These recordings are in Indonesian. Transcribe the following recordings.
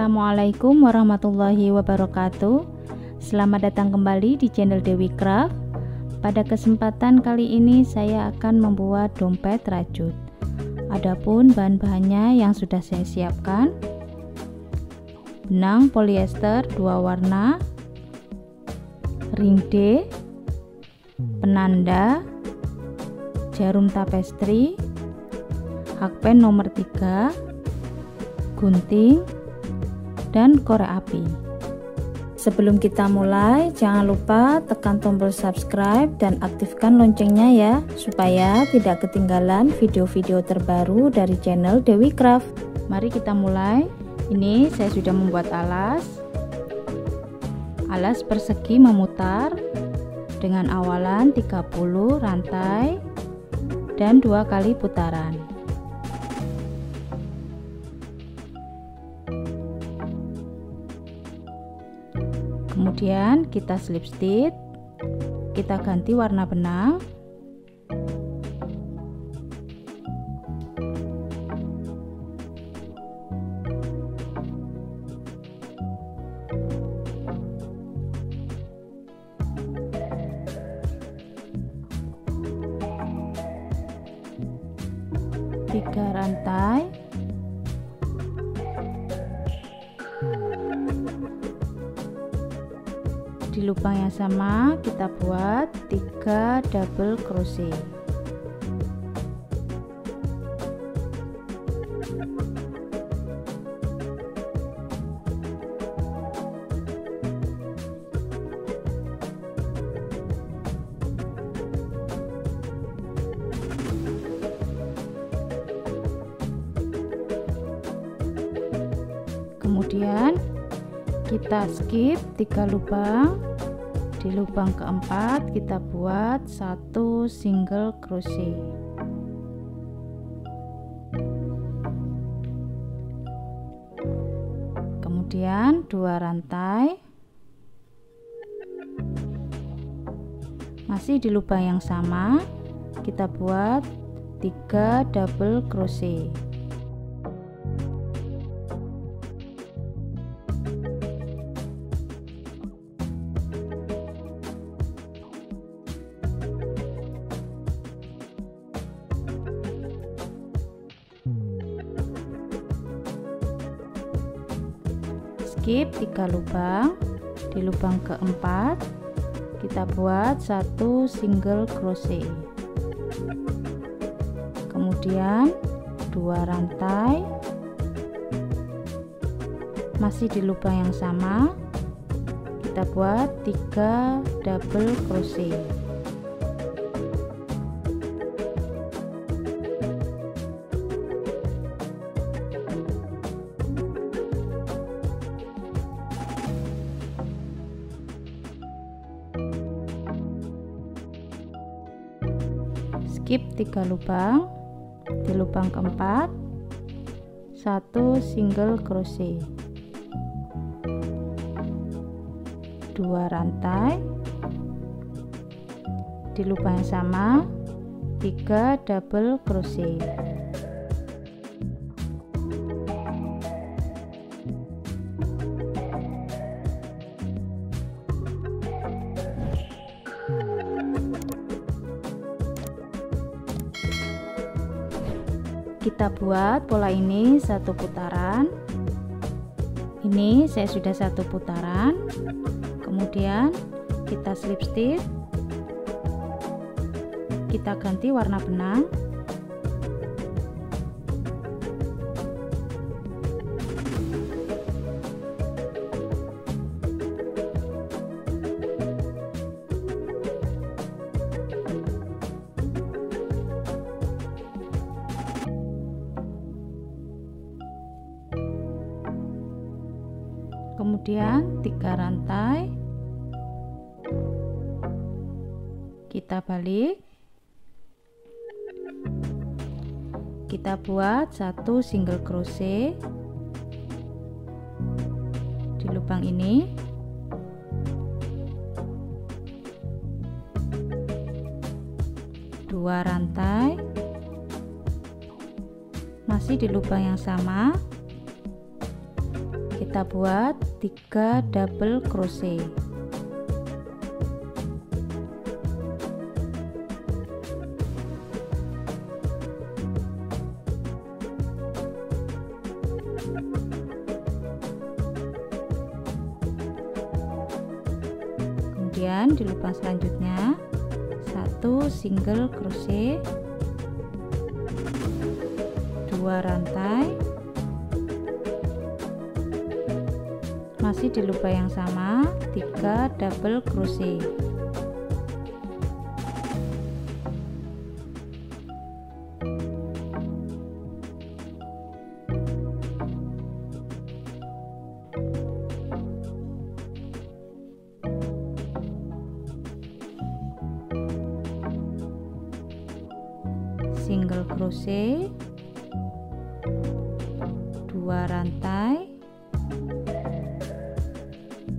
Assalamualaikum warahmatullahi wabarakatuh. Selamat datang kembali di channel Dewi Craft. Pada kesempatan kali ini saya akan membuat dompet rajut. Adapun bahan-bahannya yang sudah saya siapkan: benang polyester 2 warna, ring D, penanda, jarum tapestri, hakpen nomor 3, gunting, dan korek api. Sebelum kita mulai, jangan lupa tekan tombol subscribe dan aktifkan loncengnya ya, supaya tidak ketinggalan video-video terbaru dari channel Dewi Craft. Mari kita mulai. Ini saya sudah membuat alas persegi memutar dengan awalan 30 rantai dan 2 kali putaran. Kemudian kita slip stitch, kita ganti warna benang. Tiga rantai, di lubang yang sama kita buat 3 double crochet. Kemudian kita skip 3 lubang. Di lubang keempat kita buat 1 single crochet. Kemudian 2 rantai. Masih di lubang yang sama kita buat 3 double crochet. Skip 3 lubang. Di lubang keempat kita buat 1 single crochet. Kemudian 2 rantai. Masih di lubang yang sama kita buat 3 double crochet. Skip 3 lubang. Di lubang keempat 1 single crochet, 2 rantai. Di lubang yang sama 3 double crochet. Kita buat pola ini 1 putaran. Ini saya sudah 1 putaran. Kemudian kita slip stitch, kita ganti warna benang. Kemudian 3 rantai, kita balik, kita buat 1 single crochet di lubang ini. Dua rantai, masih di lubang yang sama kita buat 3 double crochet. Kemudian di lubang selanjutnya 1 single crochet, 2 rantai, masih di lubang yang sama 3 double crochet. Single crochet, 2 rantai,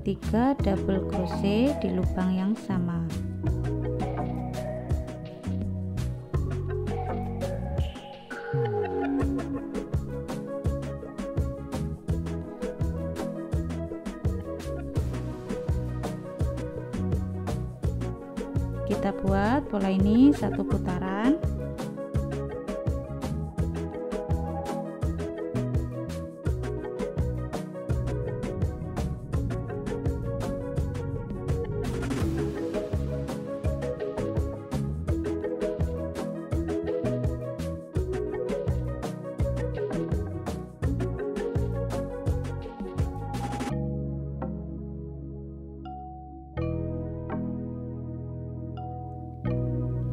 3 double crochet di lubang yang sama. Kita buat pola ini 1 putaran.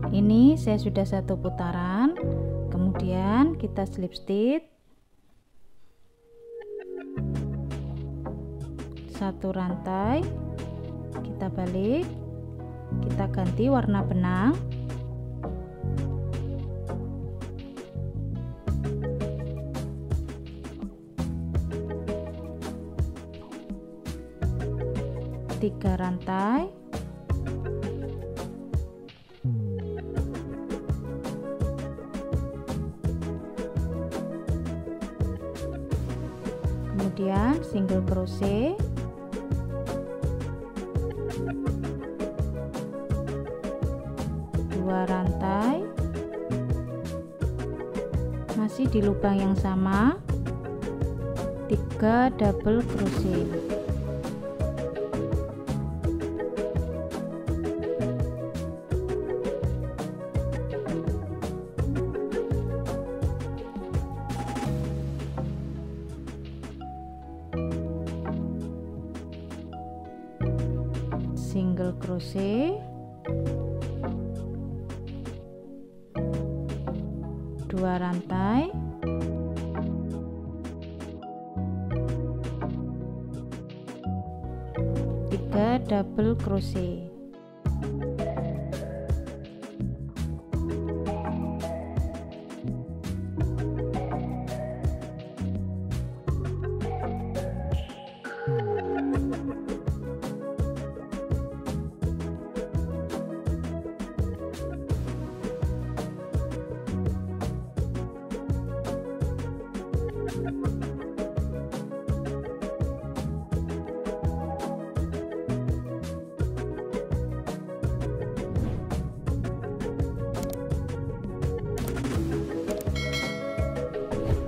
Ini saya sudah 1 putaran, kemudian kita slip stitch 1 rantai, kita balik, kita ganti warna benang, tiga rantai, kemudian single crochet, dua rantai, masih di lubang yang sama 3 double crochet. Single crochet, 2 rantai, tiga double crochet.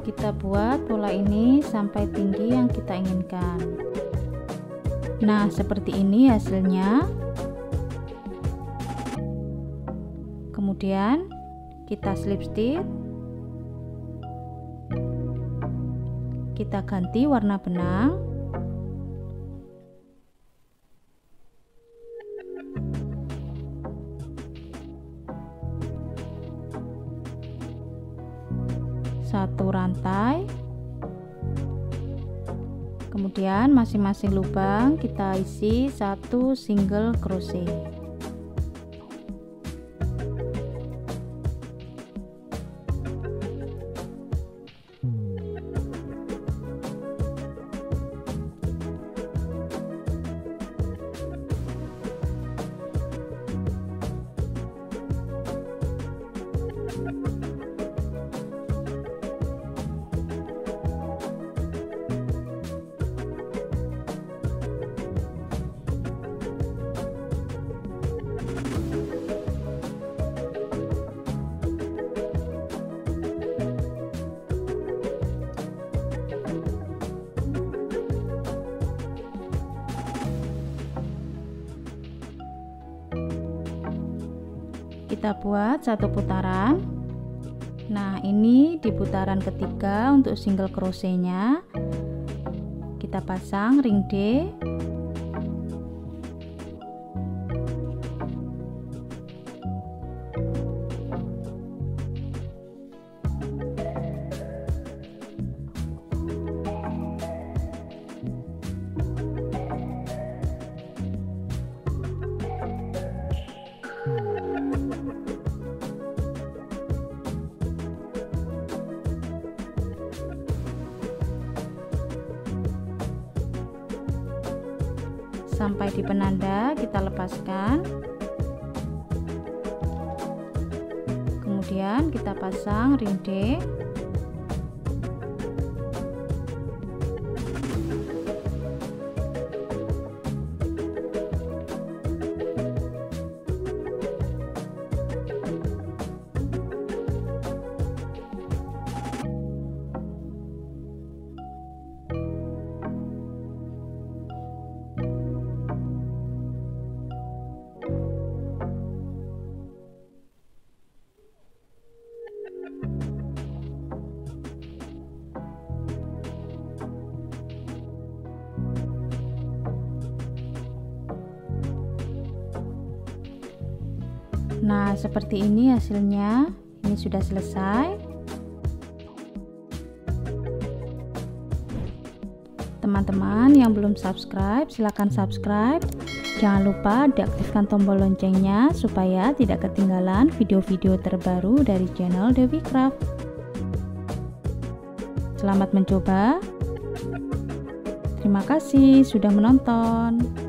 Kita buat pola ini sampai tinggi yang kita inginkan. Nah, seperti ini hasilnya. Kemudian kita slip stitch, kita ganti warna benang, satu rantai, kemudian masing-masing lubang kita isi 1 single crochet. kita buat satu putaran. Nah, ini di putaran ketiga untuk single crochetnya kita pasang ring D. Sampai di penanda kita lepaskan, kemudian kita pasang ring D. Nah, seperti ini hasilnya. Ini sudah selesai. Teman-teman yang belum subscribe, silahkan subscribe. Jangan lupa diaktifkan tombol loncengnya supaya tidak ketinggalan video-video terbaru dari channel Dewi Craft. Selamat mencoba. Terima kasih sudah menonton.